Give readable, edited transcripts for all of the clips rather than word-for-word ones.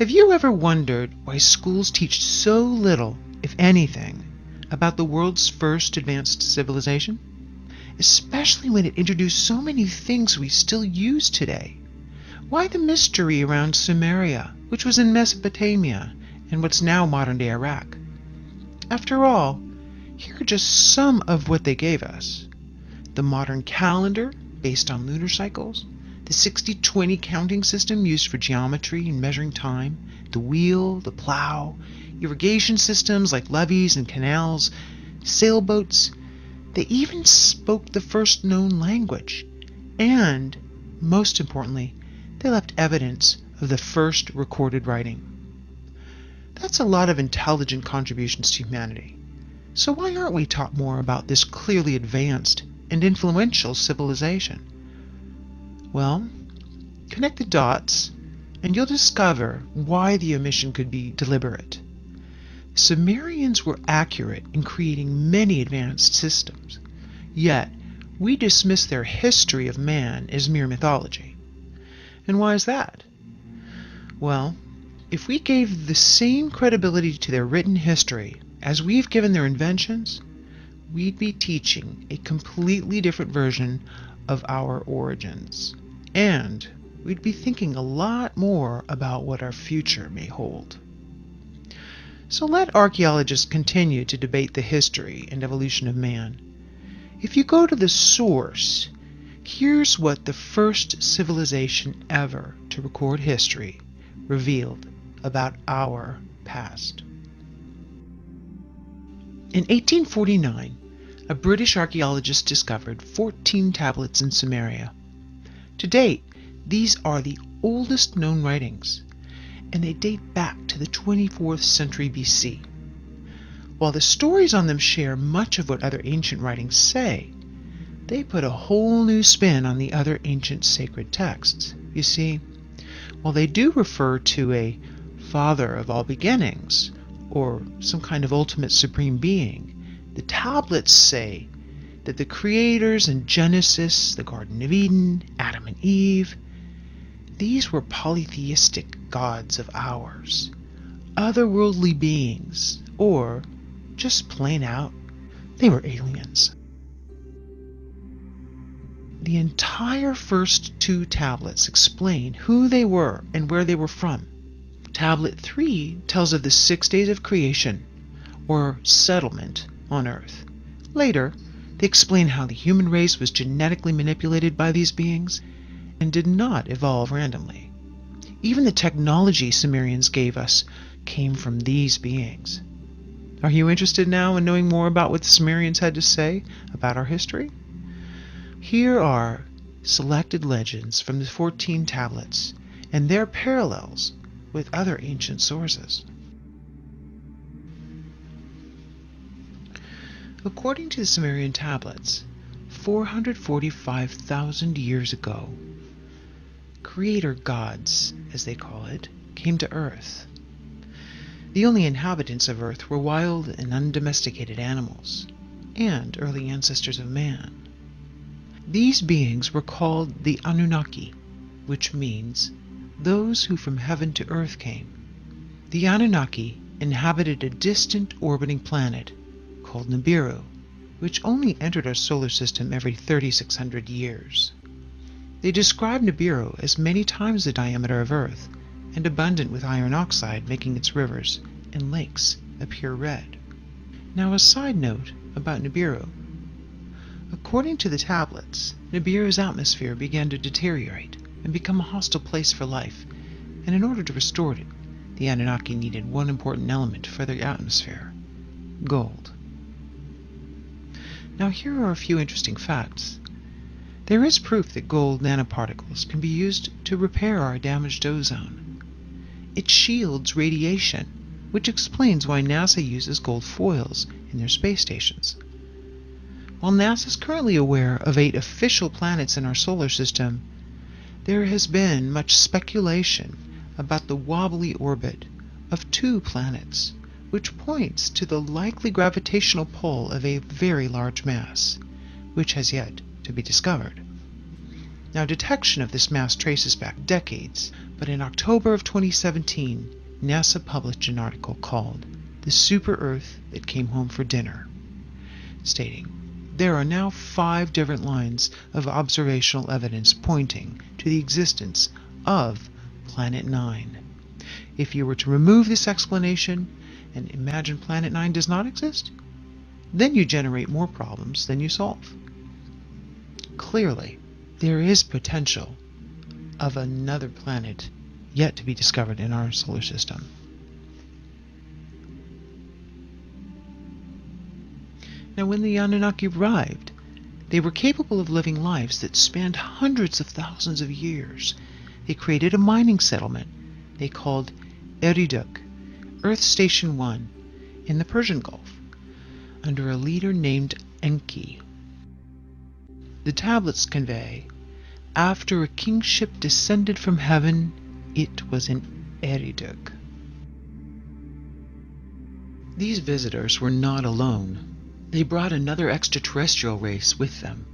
Have you ever wondered why schools teach so little, if anything, about the world's first advanced civilization? Especially when it introduced so many things we still use today. Why the mystery around Sumeria, which was in Mesopotamia and what's now modern-day Iraq? After all, here are just some of what they gave us. The modern calendar, based on lunar cycles, the 60-20 counting system used for geometry and measuring time, the wheel, the plow, irrigation systems like levees and canals, sailboats. They even spoke the first known language. And, most importantly, they left evidence of the first recorded writing. That's a lot of intelligent contributions to humanity. So why aren't we taught more about this clearly advanced and influential civilization? Well, connect the dots, and you'll discover why the omission could be deliberate. Sumerians were accurate in creating many advanced systems, yet we dismiss their history of man as mere mythology. And why is that? Well, if we gave the same credibility to their written history as we've given their inventions, we'd be teaching a completely different version of our origins. And we'd be thinking a lot more about what our future may hold. So let archaeologists continue to debate the history and evolution of man. If you go to the source, here's what the first civilization ever to record history revealed about our past. In 1849, a British archaeologist discovered 14 tablets in Sumeria. To date, these are the oldest known writings, and they date back to the 24th century BC. While the stories on them share much of what other ancient writings say, they put a whole new spin on the other ancient sacred texts. You see, while they do refer to a father of all beginnings, or some kind of ultimate supreme being, the tablets say that the creators in Genesis, the Garden of Eden, Adam and Eve, these were polytheistic gods of ours, otherworldly beings, or just plain out, they were aliens. The entire first two tablets explain who they were and where they were from. Tablet 3 tells of the 6 days of creation, or settlement, on Earth. Later, they explain how the human race was genetically manipulated by these beings and did not evolve randomly. Even the technology Sumerians gave us came from these beings. Are you interested now in knowing more about what the Sumerians had to say about our history? Here are selected legends from the 14 tablets and their parallels with other ancient sources. According to the Sumerian tablets, 445,000 years ago, creator gods, as they call it, came to Earth. The only inhabitants of Earth were wild and undomesticated animals, and early ancestors of man. These beings were called the Anunnaki, which means those who from heaven to earth came. The Anunnaki inhabited a distant orbiting planet called Nibiru, which only entered our solar system every 3,600 years. They describe Nibiru as many times the diameter of Earth and abundant with iron oxide, making its rivers and lakes appear red. Now, a side note about Nibiru. According to the tablets, Nibiru's atmosphere began to deteriorate and become a hostile place for life, and in order to restore it, the Anunnaki needed one important element for their atmosphere: gold. Now here are a few interesting facts. There is proof that gold nanoparticles can be used to repair our damaged ozone. It shields radiation, which explains why NASA uses gold foils in their space stations. While NASA is currently aware of 8 official planets in our solar system, there has been much speculation about the wobbly orbit of 2 planets, which points to the likely gravitational pull of a very large mass, which has yet to be discovered. Now, detection of this mass traces back decades, but in October of 2017, NASA published an article called "The Super Earth That Came Home for Dinner," stating, "There are now 5 different lines of observational evidence pointing to the existence of Planet 9. If you were to remove this explanation and imagine Planet 9 does not exist, then you generate more problems than you solve." Clearly, there is potential of another planet yet to be discovered in our solar system. Now, when the Anunnaki arrived, they were capable of living lives that spanned hundreds of thousands of years. They created a mining settlement they called Eriduk, Earth Station 1, in the Persian Gulf, under a leader named Enki. The tablets convey, "After a kingship descended from heaven, it was in Eriduk." These visitors were not alone. They brought another extraterrestrial race with them.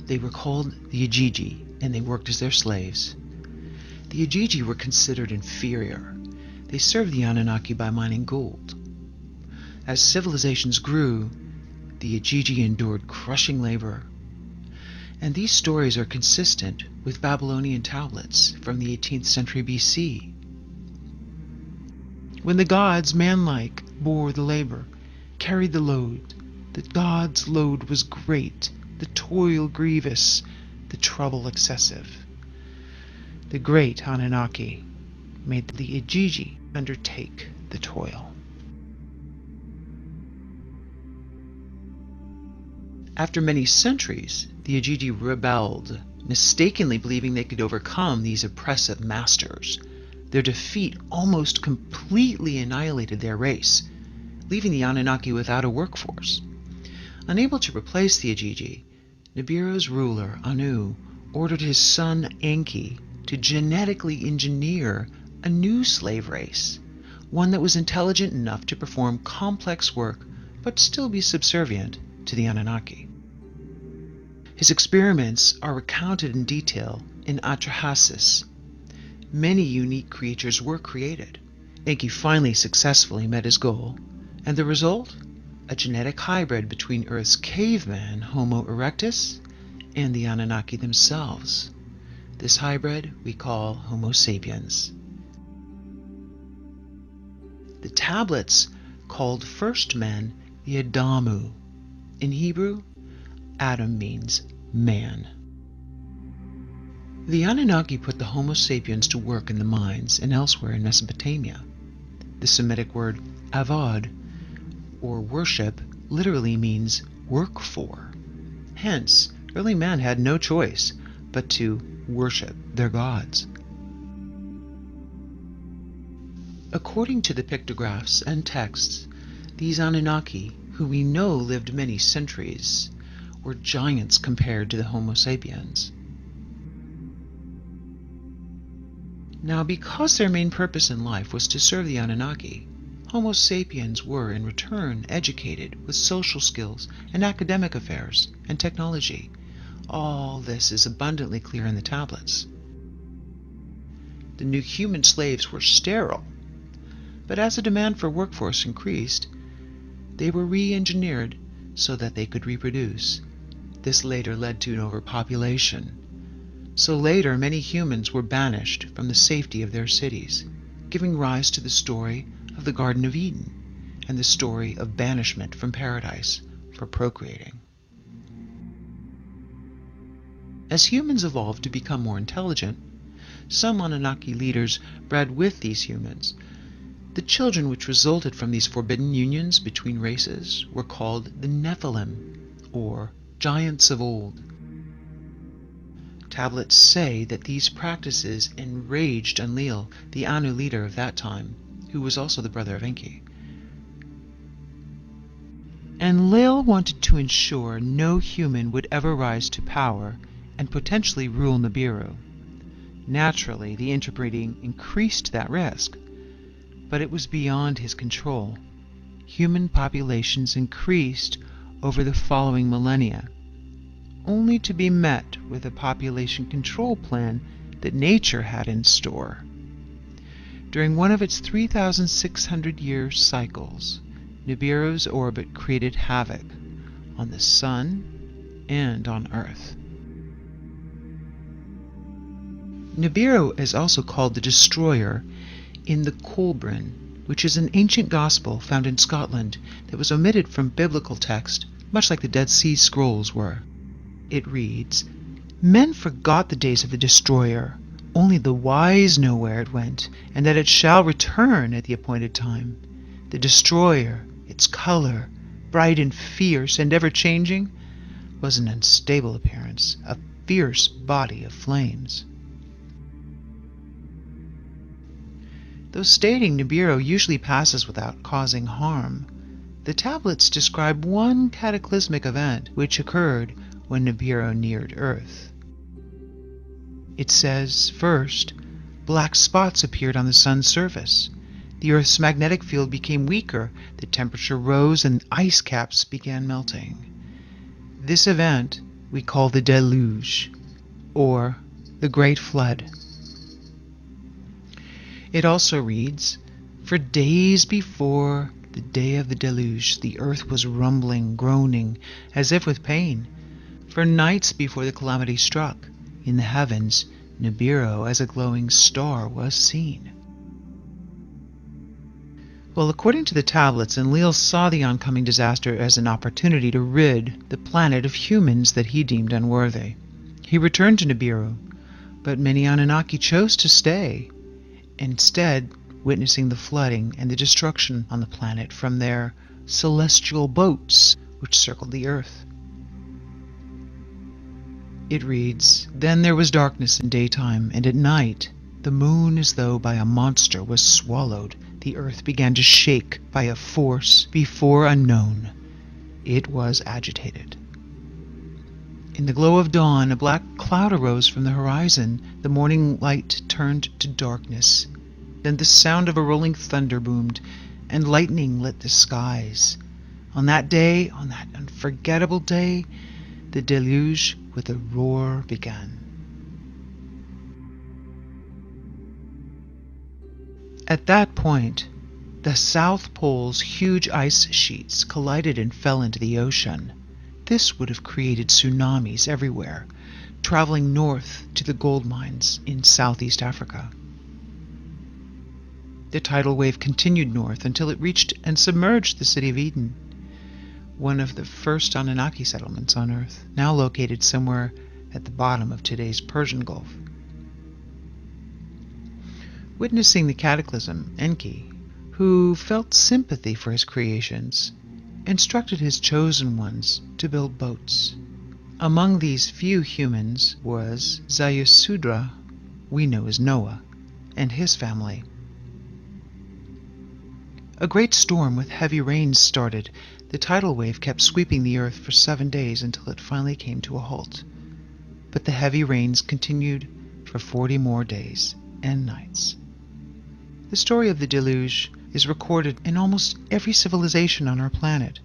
They were called the Ajiji, and they worked as their slaves. The Ajiji were considered inferior. They served the Anunnaki by mining gold. As civilizations grew, the Ajiji endured crushing labor. And these stories are consistent with Babylonian tablets from the 18th century BC. When the gods, manlike, bore the labor, carried the load, the gods' load was great, the toil grievous, the trouble excessive. The great Anunnaki made the Ajiji undertake the toil. After many centuries, the Ajiji rebelled, mistakenly believing they could overcome these oppressive masters. Their defeat almost completely annihilated their race, leaving the Anunnaki without a workforce. Unable to replace the Ajiji, Nibiru's ruler, Anu, ordered his son Enki to genetically engineer a new slave race, one that was intelligent enough to perform complex work but still be subservient to the Anunnaki. His experiments are recounted in detail in Atrahasis. Many unique creatures were created. Enki finally successfully met his goal, and the result? A genetic hybrid between Earth's caveman, Homo erectus, and the Anunnaki themselves. This hybrid we call Homo sapiens. The tablets called first men the Adamu. In Hebrew, Adam means man. The Anunnaki put the Homo sapiens to work in the mines and elsewhere in Mesopotamia. The Semitic word avad, or worship, literally means work for. Hence, early man had no choice but to worship their gods. According to the pictographs and texts, these Anunnaki, who we know lived many centuries, were giants compared to the Homo sapiens. Now, because their main purpose in life was to serve the Anunnaki, Homo sapiens were, in return, educated with social skills and academic affairs and technology. All this is abundantly clear in the tablets. The new human slaves were sterile, but as the demand for workforce increased, they were re-engineered so that they could reproduce. This later led to an overpopulation. So later, many humans were banished from the safety of their cities, giving rise to the story of the Garden of Eden and the story of banishment from paradise for procreating. As humans evolved to become more intelligent, some Anunnaki leaders bred with these humans. The children which resulted from these forbidden unions between races were called the Nephilim, or giants of old. Tablets say that these practices enraged Enlil, the Anu leader of that time, who was also the brother of Enki. Enlil wanted to ensure no human would ever rise to power and potentially rule Nibiru. Naturally, the interbreeding increased that risk, but it was beyond his control. Human populations increased over the following millennia, only to be met with a population control plan that nature had in store. During one of its 3,600-year cycles, Nibiru's orbit created havoc on the Sun and on Earth. Nibiru is also called the Destroyer in the Kolbrin, which is an ancient gospel found in Scotland that was omitted from biblical text, much like the Dead Sea Scrolls were. It reads, "Men forgot the days of the Destroyer. Only the wise know where it went, and that it shall return at the appointed time. The Destroyer, its color, bright and fierce and ever-changing, was an unstable appearance, a fierce body of flames." Though stating Nibiru usually passes without causing harm, the tablets describe one cataclysmic event which occurred when Nibiru neared Earth. It says, first, black spots appeared on the Sun's surface. The Earth's magnetic field became weaker, the temperature rose, and ice caps began melting. This event we call the deluge, or the Great Flood. It also reads, "For days before the day of the deluge, the earth was rumbling, groaning, as if with pain. For nights before the calamity struck, in the heavens, Nibiru as a glowing star was seen." Well, according to the tablets, Enlil saw the oncoming disaster as an opportunity to rid the planet of humans that he deemed unworthy. He returned to Nibiru, but many Anunnaki chose to stay, instead witnessing the flooding and the destruction on the planet from their celestial boats which circled the earth. It reads, "Then there was darkness in daytime, and at night the moon as though by a monster was swallowed. The earth began to shake by a force before unknown. It was agitated. In the glow of dawn, a black cloud arose from the horizon. The morning light turned to darkness. Then the sound of a rolling thunder boomed, and lightning lit the skies. On that day, on that unforgettable day, the deluge with a roar began." At that point, the South Pole's huge ice sheets collided and fell into the ocean. This would have created tsunamis everywhere, traveling north to the gold mines in Southeast Africa. The tidal wave continued north until it reached and submerged the city of Eden, one of the first Anunnaki settlements on Earth, now located somewhere at the bottom of today's Persian Gulf. Witnessing the cataclysm, Enki, who felt sympathy for his creations, instructed his chosen ones to build boats. Among these few humans was Zayasudra, we know as Noah, and his family. A great storm with heavy rains started. The tidal wave kept sweeping the earth for 7 days until it finally came to a halt. But the heavy rains continued for 40 more days and nights. The story of the deluge is recorded in almost every civilization on our planet.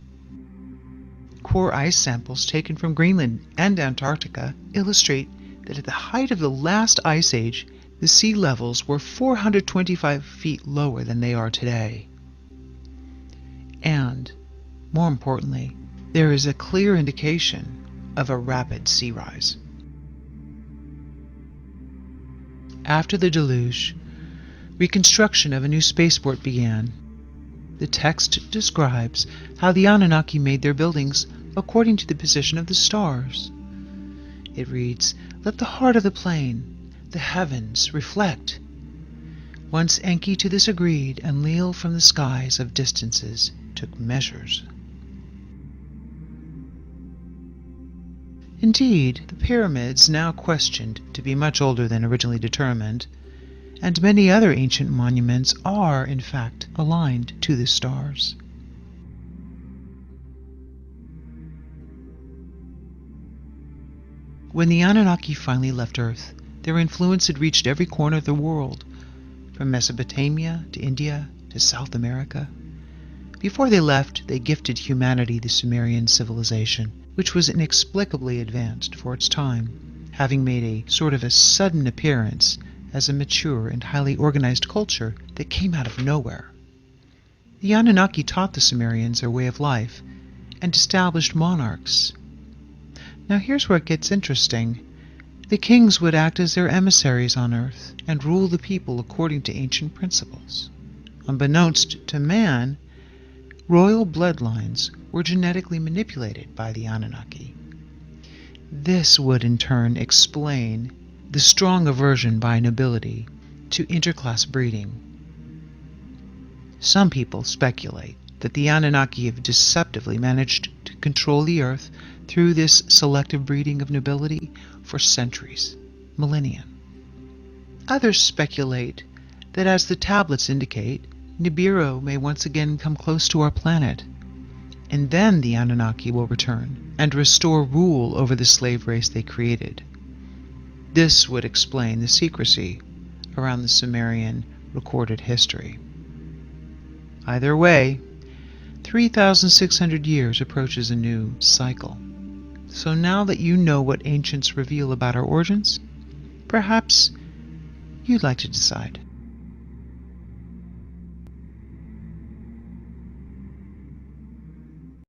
Core ice samples taken from Greenland and Antarctica illustrate that at the height of the last ice age, the sea levels were 425 feet lower than they are today. And, more importantly, there is a clear indication of a rapid sea rise. After the deluge, reconstruction of a new spaceport began. The text describes how the Anunnaki made their buildings according to the position of the stars. It reads, "Let the heart of the plain, the heavens, reflect." Once Enki to this agreed, and Leal from the skies of distances took measures. Indeed, the pyramids, now questioned to be much older than originally determined, and many other ancient monuments are, in fact, aligned to the stars. When the Anunnaki finally left Earth, their influence had reached every corner of the world, from Mesopotamia to India to South America. Before they left, they gifted humanity the Sumerian civilization, which was inexplicably advanced for its time, having made a sort of a sudden appearance as a mature and highly organized culture that came out of nowhere. The Anunnaki taught the Sumerians their way of life and established monarchs. Now here's where it gets interesting. The kings would act as their emissaries on Earth and rule the people according to ancient principles. Unbeknownst to man, royal bloodlines were genetically manipulated by the Anunnaki. This would in turn explain the strong aversion by nobility to interclass breeding. Some people speculate that the Anunnaki have deceptively managed to control the Earth through this selective breeding of nobility for centuries, millennia. Others speculate that, as the tablets indicate, Nibiru may once again come close to our planet, and then the Anunnaki will return and restore rule over the slave race they created. This would explain the secrecy around the Sumerian recorded history. Either way, 3,600 years approaches a new cycle. So now that you know what ancients reveal about our origins, perhaps you'd like to decide.